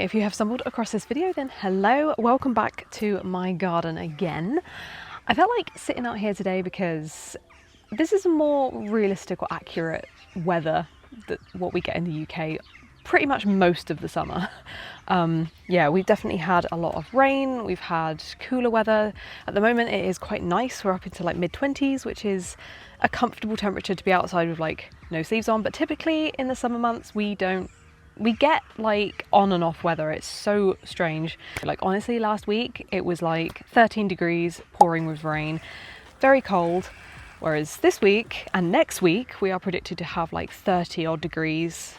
If you have stumbled across this video, then hello, welcome back to my garden again. I felt like sitting out here today because this is a more realistic or accurate weather than what we get in the UK pretty much most of the summer. Yeah, we've definitely had a lot of rain, we've had cooler weather. At the moment it is quite nice, we're up into like mid-20s, which is a comfortable temperature to be outside with like no sleeves on, but typically in the summer months we get like on and off weather. It's so strange. Like honestly, last week it was like 13 degrees, pouring with rain, very cold. Whereas this week and next week we are predicted to have like 30 odd degrees,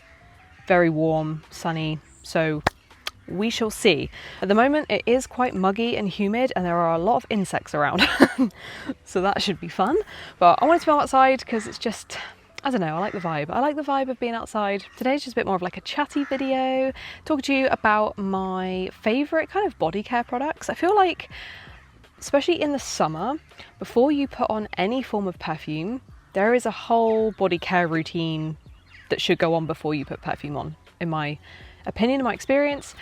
very warm, sunny. So we shall see. At the moment it is quite muggy and humid and there are a lot of insects around. So that should be fun. But I wanted to go outside because it's just, I don't know, I like the vibe. I like the vibe of being outside. Today's just a bit more of like a chatty video, talking to you about my favourite kind of body care products. I feel like, especially in the summer, before you put on any form of perfume, there is a whole body care routine that should go on before you put perfume on. In my opinion, in my experience,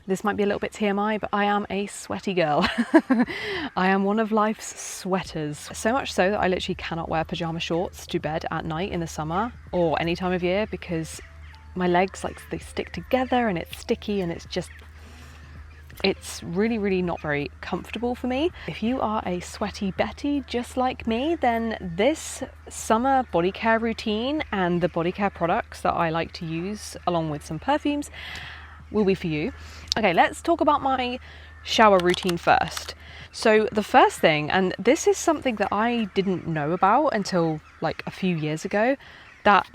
this might be a little bit TMI, but I am a sweaty girl. I am one of life's sweaters. So much so that I literally cannot wear pyjama shorts to bed at night in the summer or any time of year because my legs, like, they stick together and it's sticky and it's really not very comfortable for me. If you are a sweaty Betty just like me, then this summer body care routine and the body care products that I like to use along with some perfumes will be for you. Okay, let's talk about my shower routine first. So the first thing, and this is something that I didn't know about until like a few years ago, that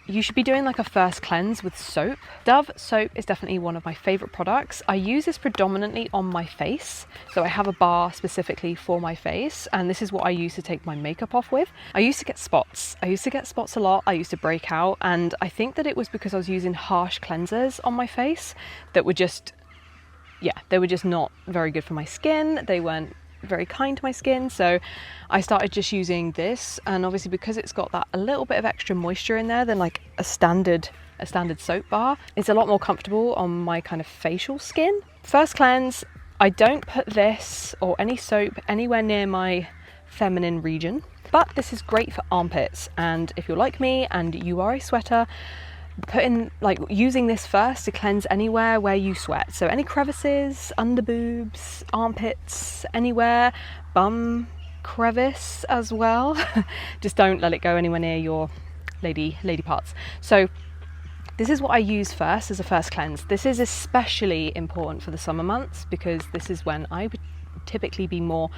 you should be doing like a first cleanse with soap. Dove soap is definitely one of my favorite products. I use this predominantly on my face. So I have a bar specifically for my face, and this is what I use to take my makeup off with. I used to get spots. I used to get spots a lot. I used to break out, and I think that it was because I was using harsh cleansers on my face that were just, yeah, they were just not very good for my skin. They weren't very kind to my skin, so I started just using this, and obviously because it's got that a little bit of extra moisture in there than like a standard soap bar, it's a lot more comfortable on my kind of facial skin. First cleanse, I don't put this or any soap anywhere near my feminine region, but this is great for armpits, and if you're like me and you are a sweater, using this first to cleanse anywhere where you sweat. So any crevices, under boobs, armpits, anywhere, bum crevice as well. Just don't let it go anywhere near your lady parts. So this is what I use first as a first cleanse. This is especially important for the summer months because this is when I would typically be more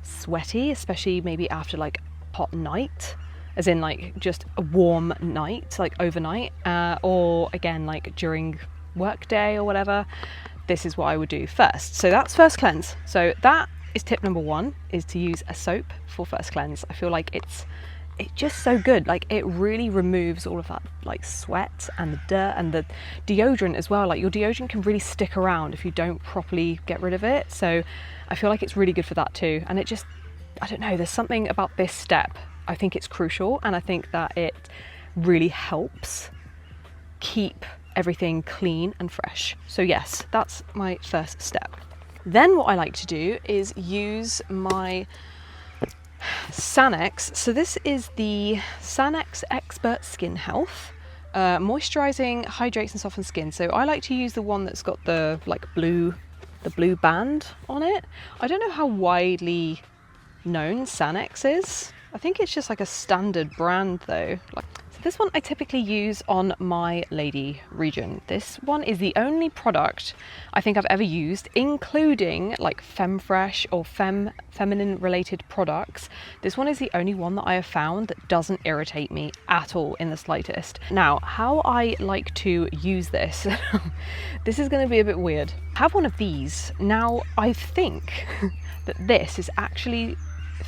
sweaty, especially maybe after like a hot night. As in like just a warm night, like overnight, or again like during work day or whatever. This is what I would do first. So that's first cleanse. So that is tip number one, is to use a soap for first cleanse. I feel like it's just so good. Like it really removes all of that like sweat and the dirt and the deodorant as well. Like your deodorant can really stick around if you don't properly get rid of it. So I feel like it's really good for that too. And it just, I don't know, there's something about this step. I think it's crucial, and I think that it really helps keep everything clean and fresh. So yes, that's my first step. Then what I like to do is use my Sanex. So this is the Sanex Expert Skin Health. Moisturizing, hydrates and softens skin. So I like to use the one that's got the blue band on it. I don't know how widely known Sanex is. I think it's just like a standard brand though. So this one I typically use on my lady region. This one is the only product I think I've ever used, including like FemFresh or feminine related products. This one is the only one that I have found that doesn't irritate me at all in the slightest. Now, how I like to use this, this is going to be a bit weird. I have one of these. Now, I think that this is actually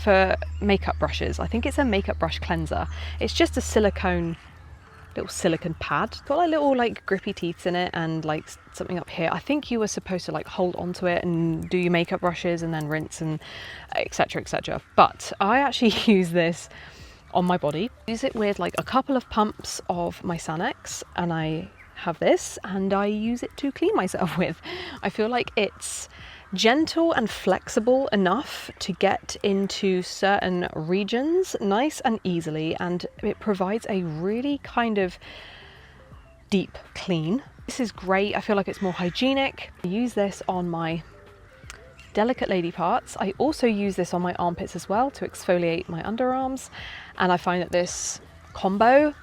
for makeup brushes. I think it's a makeup brush cleanser. It's just a little silicone pad. It's got like little like grippy teeth in it and like something up here. I think you were supposed to like hold onto it and do your makeup brushes and then rinse and etc, etc. But I actually use this on my body. Use it with like a couple of pumps of my Sanex, and I have this and I use it to clean myself with. I feel like it's gentle and flexible enough to get into certain regions nice and easily, and it provides a really kind of deep clean. This is great. I feel like it's more hygienic. I use this on my delicate lady parts. I also use this on my armpits as well to exfoliate my underarms, and I find that this combo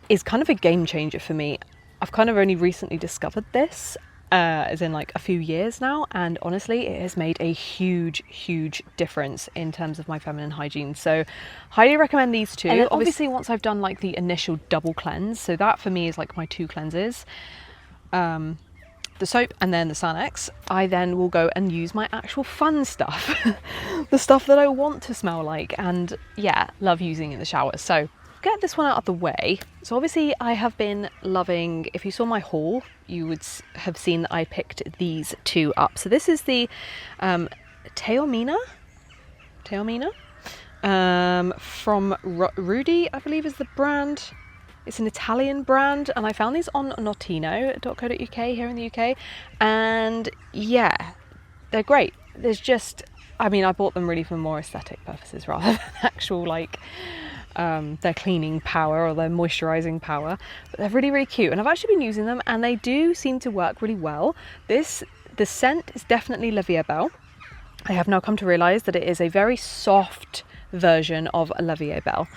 is kind of a game changer for me. I've kind of only recently discovered this, as in like a few years now, and honestly it has made a huge difference in terms of my feminine hygiene. So highly recommend these two. And then obviously once I've done like the initial double cleanse, so that for me is like my 2 cleanses, the soap and then the Sanex, I then will go and use my actual fun stuff, the stuff that I want to smell like, and yeah, love using in the shower. So get this one out of the way. So obviously I have been loving, if you saw my haul, you would have seen that I picked these 2 up. So this is the Taormina from Rudy, I believe is the brand. It's an Italian brand, and I found these on notino.co.uk here in the UK, and yeah, they're great. There's just, I mean, I bought them really for more aesthetic purposes rather than actual like their cleaning power or their moisturizing power, but they're really cute, and I've actually been using them and they do seem to work really well. The scent is definitely La Vie Belle. I have now come to realize that it is a very soft version of La Vie Belle,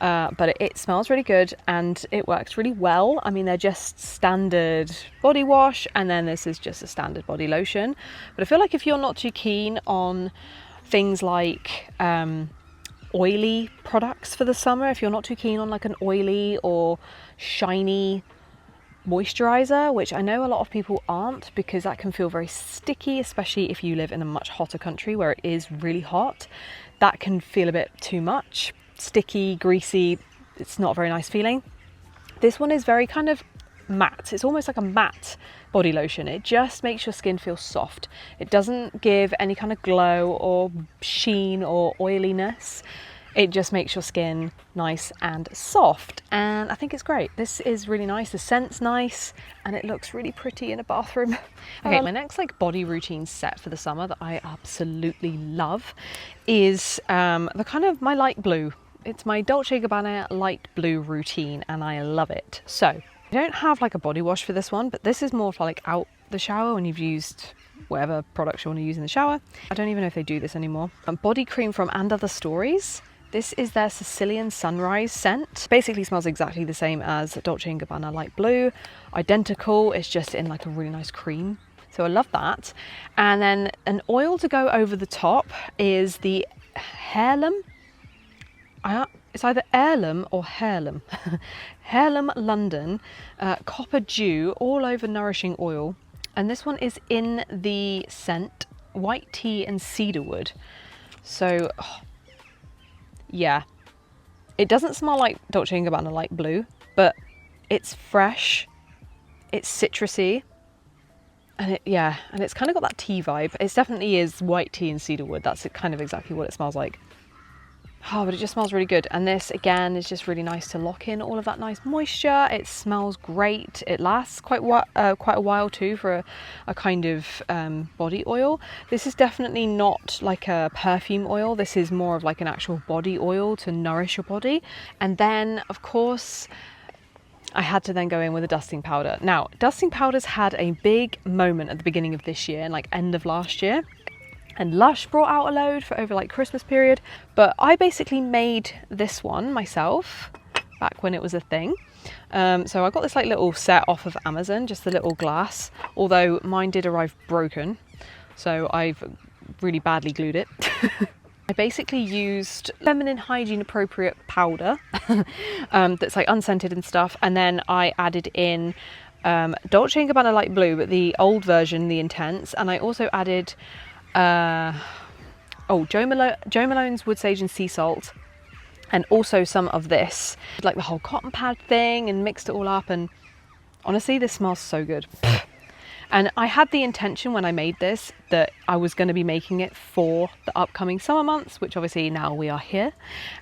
but it smells really good and it works really well. I mean, they're just standard body wash, and then this is just a standard body lotion. But I feel like if you're not too keen on things like oily products for the summer, if you're not too keen on like an oily or shiny moisturizer, which I know a lot of people aren't, because that can feel very sticky, especially if you live in a much hotter country where it is really hot. That can feel a bit too much, sticky, greasy. It's not a very nice feeling. This one is very kind of matte. It's almost like a matte body lotion. It just makes your skin feel soft. It doesn't give any kind of glow or sheen or oiliness. It just makes your skin nice and soft, and I think it's great. This is really nice. The scent's nice and it looks really pretty in a bathroom. Okay, my next like body routine set for the summer that I absolutely love is the kind of my light blue. It's my Dolce & Gabbana light blue routine, and I love it. So I don't have like a body wash for this one, but this is more for like out the shower when you've used whatever products you want to use in the shower. I don't even know if they do this anymore. Body cream from And Other Stories. This is their Sicilian Sunrise scent. Basically smells exactly the same as Dolce & Gabbana light blue. Identical, it's just in like a really nice cream. So I love that. And then an oil to go over the top is the Herlum. It's either Heirloom or Herlum. Herlum London Copper Dew All Over Nourishing Oil. And this one is in the scent White Tea and Cedarwood. So, yeah, it doesn't smell like Dolce & Gabbana light blue, but it's fresh, it's citrusy, and it's kind of got that tea vibe. It definitely is white tea and cedarwood. That's kind of exactly what it smells like. Oh, but it just smells really good. And this again is just really nice to lock in all of that nice moisture. It smells great. It lasts quite a while too for a kind of body oil. This is definitely not like a perfume oil. This is more of like an actual body oil to nourish your body. And then of course I had to then go in with a dusting powder. Now, dusting powders had a big moment at the beginning of this year and like end of last year. And Lush brought out a load for over like Christmas period, but I basically made this one myself back when it was a thing. So I got this like little set off of Amazon, just the little glass, although mine did arrive broken, so I've really badly glued it. I basically used feminine hygiene appropriate powder that's like unscented and stuff, and then I added in Dolce & Gabbana light blue, but the old version, the intense, and I also added Jo Malone's Wood Sage and Sea Salt, and also some of this, like the whole cotton pad thing, and mixed it all up. And honestly, this smells so good. And I had the intention when I made this that I was going to be making it for the upcoming summer months, which obviously now we are here.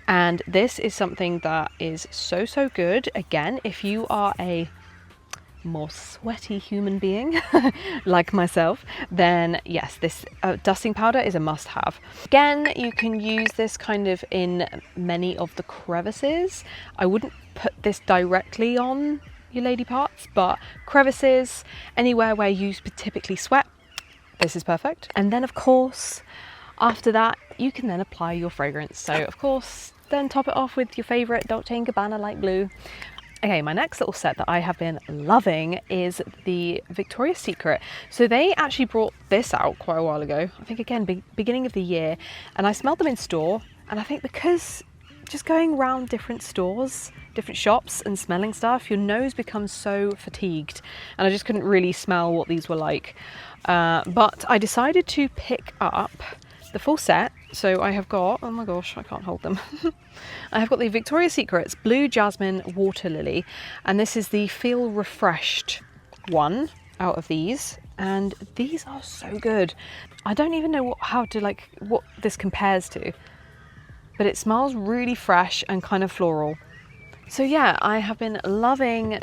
And this is something that is so good. Again, if you are a more sweaty human being like myself, then yes, this dusting powder is a must-have. Again, you can use this kind of in many of the crevices. I wouldn't put this directly on your lady parts, but crevices, anywhere where you typically sweat, this is perfect. And then of course, after that, you can then apply your fragrance. So of course, then top it off with your favorite Dolce & Gabbana Light Blue. Okay, my next little set that I have been loving is the Victoria's Secret. So they actually brought this out quite a while ago, I think again, beginning of the year, and I smelled them in store, and I think because just going around different stores, different shops and smelling stuff, your nose becomes so fatigued, and I just couldn't really smell what these were like. But I decided to pick up the full set. So I have got, oh my gosh, I can't hold them. I have got the Victoria's Secret's Blue Jasmine Waterlily, and this is the Feel Refreshed one out of these, and these are so good. I don't even know what this compares to, but it smells really fresh and kind of floral. So yeah, I have been loving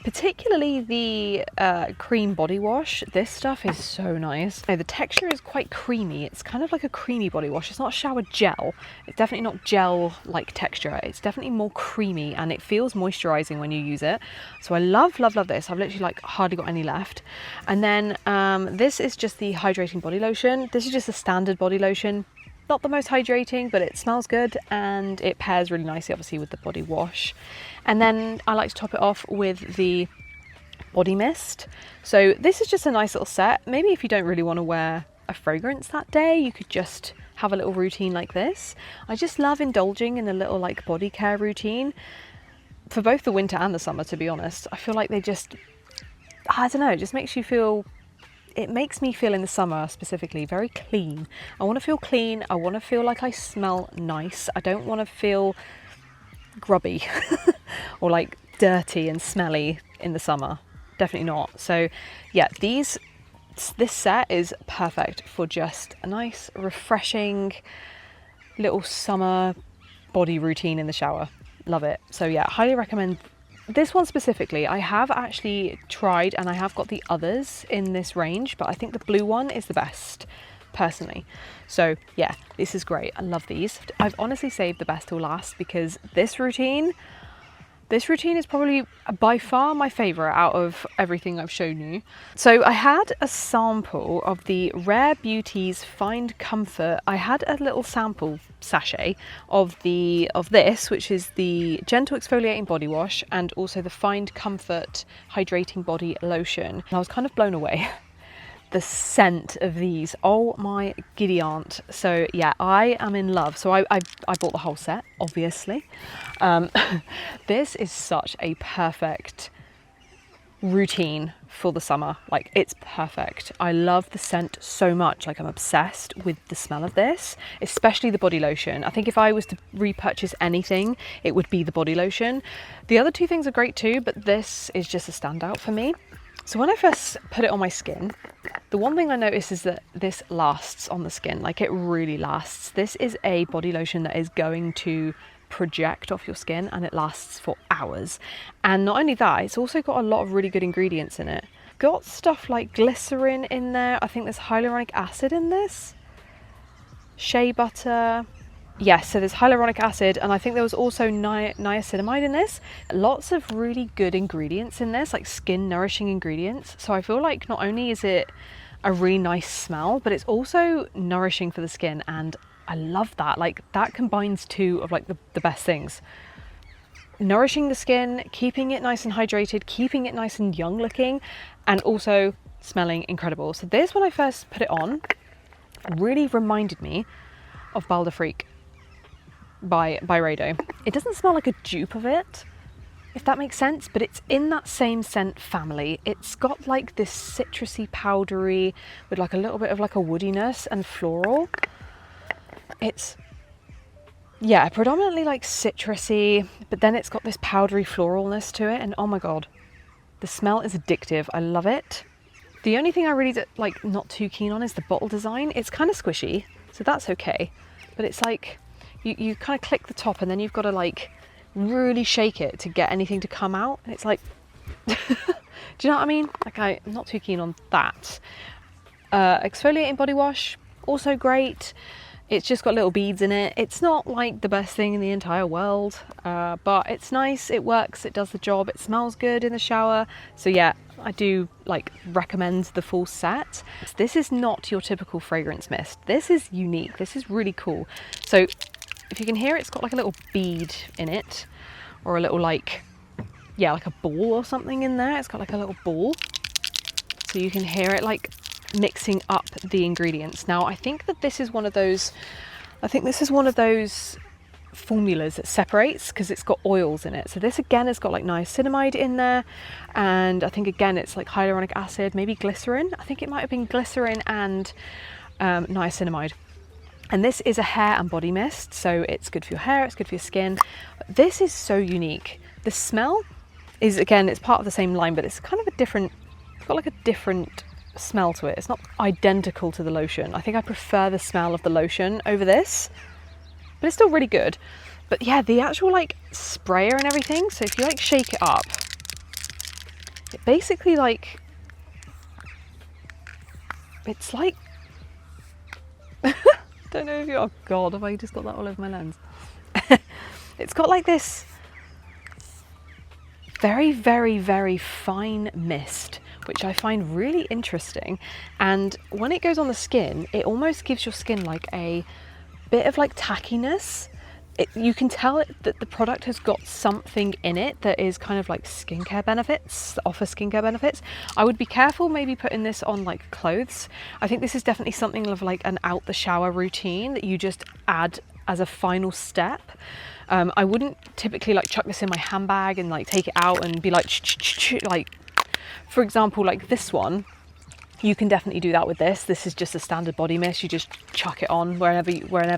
particularly the cream body wash. This stuff is so nice. Now, the texture is quite creamy. It's kind of like a creamy body wash. It's not shower gel. It's definitely not gel-like texture. It's definitely more creamy, and it feels moisturizing when you use it. So I love, love, love this. I've literally hardly got any left. And then this is just the hydrating body lotion. This is just a standard body lotion. Not the most hydrating, but it smells good and it pairs really nicely, obviously, with the body wash. And then I like to top it off with the body mist. So this is just a nice little set. Maybe if you don't really want to wear a fragrance that day, you could just have a little routine like this. I just love indulging in a little body care routine for both the winter and the summer, to be honest. I feel like they just, I don't know, it just makes you feel, it makes me feel in the summer specifically very clean. I want to feel clean. I want to feel like I smell nice. I don't want to feel grubby or dirty and smelly in the summer. Definitely not. So yeah, this set is perfect for just a nice, refreshing little summer body routine in the shower. Love it. So yeah, highly recommend this one specifically. I have actually tried and I have got the others in this range, but I think the blue one is the best personally. So yeah, this is great. I love these. I've honestly saved the best till last because this routine is probably by far my favorite out of everything I've shown you. So I had a sample of the Rare Beauties Find Comfort. I had a little sample sachet of this, which is the Gentle Exfoliating Body Wash and also the Find Comfort Hydrating Body Lotion. And I was kind of blown away. The scent of these, oh my giddy aunt. So yeah, I am in love. So I bought the whole set, obviously. This is such a perfect routine for the summer. It's perfect. I love the scent so much. I'm obsessed with the smell of this, especially the body lotion. I think if I was to repurchase anything, it would be the body lotion. The other two things are great too, but this is just a standout for me. So when I first put it on my skin, the one thing I noticed is that this lasts on the skin. It really lasts. This is a body lotion that is going to project off your skin and it lasts for hours. And not only that, it's also got a lot of really good ingredients in it. Got stuff like glycerin in there. I think there's hyaluronic acid in this. Shea butter. Yes, so there's hyaluronic acid, and I think there was also niacinamide in this. Lots of really good ingredients in this, skin nourishing ingredients. So I feel like not only is it a really nice smell, but it's also nourishing for the skin, and I love that. That combines two of the best things. Nourishing the skin, keeping it nice and hydrated, keeping it nice and young looking, and also smelling incredible. So this, when I first put it on, really reminded me of Baldafrique by Byredo. It doesn't smell like a dupe of it, if that makes sense, but it's in that same scent family. It's got this citrusy powdery with a little bit of a woodiness and floral. It's, yeah, predominantly citrusy, but then it's got this powdery floralness to it, and oh my god, the smell is addictive. I love it. The only thing I really not too keen on is the bottle design. It's kind of squishy, so that's okay, but it's you kind of click the top and then you've got to really shake it to get anything to come out, and it's Do you know what I mean? Like, I'm not too keen on that. Exfoliating body wash, also great. It's just got little beads in it. It's not like the best thing in the entire world, but it's nice, it works, it does the job, it smells good in the shower. So yeah, I do like recommend the full set. This is not your typical fragrance mist. This is unique, this is really cool. So if you can hear, it's got like a little bead in it, or a little like, yeah, like a ball or something in there. It's got like a little ball. So you can hear it like mixing up the ingredients. Now I think that this is one of those, formulas that separates because it's got oils in it. So this again has got like niacinamide in there, and I think again it's like hyaluronic acid, maybe glycerin. I think it might have been glycerin and niacinamide. And this is a hair and body mist, so it's good for your hair, it's good for your skin. This is so unique. The smell is, again, it's part of the same line, but it's kind of a different, it's got like a different smell to it. It's not identical to the lotion. I think I prefer the smell of the lotion over this, but it's still really good. But yeah, the actual like sprayer and everything, so if you like shake it up, it basically like, it's like, don't know if you, oh god, have I just got that all over my lens? It's got like this very, very, very fine mist, which I find really interesting. And when it goes on the skin, it almost gives your skin like a bit of like tackiness. You can tell that the product has got something in it that is kind of like skincare benefits, that offer skincare benefits. I would be careful maybe putting this on like clothes. I think this is definitely something of like an out the shower routine that you just add as a final step. I wouldn't typically like chuck this in my handbag and like take it out and be like, like, for example, like this one, you can definitely do that with this. This is just a standard body mist. You just chuck it on wherever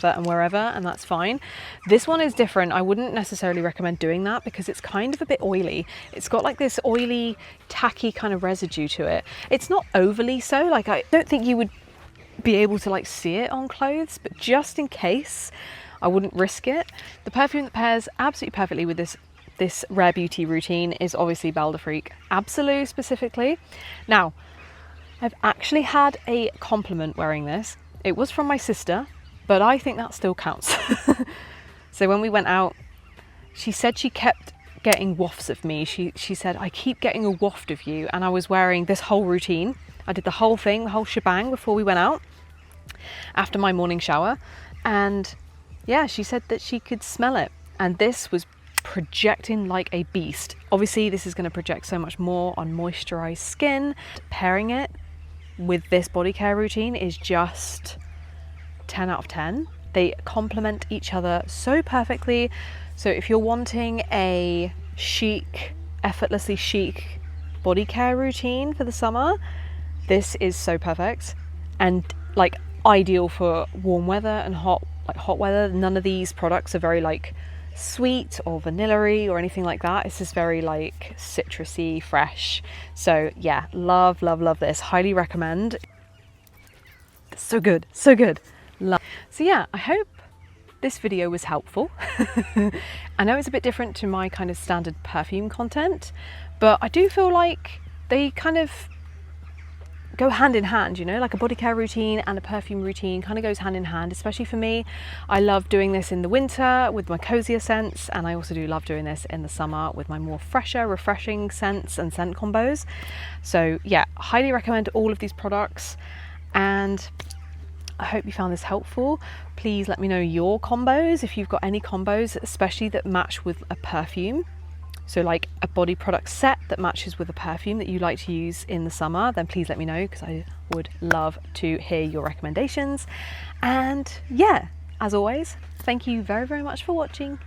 and wherever, and that's fine. This one is different. I wouldn't necessarily recommend doing that because it's kind of a bit oily. It's got like this oily, tacky kind of residue to it. It's not overly so. Like, I don't think you would be able to like see it on clothes, but just in case, I wouldn't risk it. The perfume that pairs absolutely perfectly with this Rare Beauty routine is obviously Baldafrique, Absolu specifically. Now, I've actually had a compliment wearing this. It was from my sister, but I think that still counts. So when we went out, she said she kept getting wafts of me. She said, I keep getting a waft of you. And I was wearing this whole routine. I did the whole thing, the whole shebang before we went out after my morning shower. And yeah, she said that she could smell it. And this was projecting like a beast. Obviously, this is going to project so much more on moisturized skin. Pairing it with this body care routine is just 10 out of 10. They complement each other so perfectly. So if you're wanting a chic, effortlessly chic body care routine for the summer, this is so perfect and like ideal for warm weather and hot weather. None of these products are very like sweet or vanilla-y or anything like that. It's just very like citrusy, fresh. So yeah, love this. Highly recommend. So good, so good. Love. So yeah, I hope this video was helpful. I know it's a bit different to my kind of standard perfume content, but I do feel like they kind of go hand in hand, you know, like a body care routine and a perfume routine kind of goes hand in hand, especially for me. I love doing this in the winter with my cozier scents, and I also do love doing this in the summer with my more fresher, refreshing scents and scent combos. So yeah, highly recommend all of these products, and I hope you found this helpful. Please let me know your combos, if you've got any combos, especially that match with a perfume. So like a body product set that matches with a perfume that you like to use in the summer, then please let me know because I would love to hear your recommendations. And yeah, as always, thank you very, very much for watching.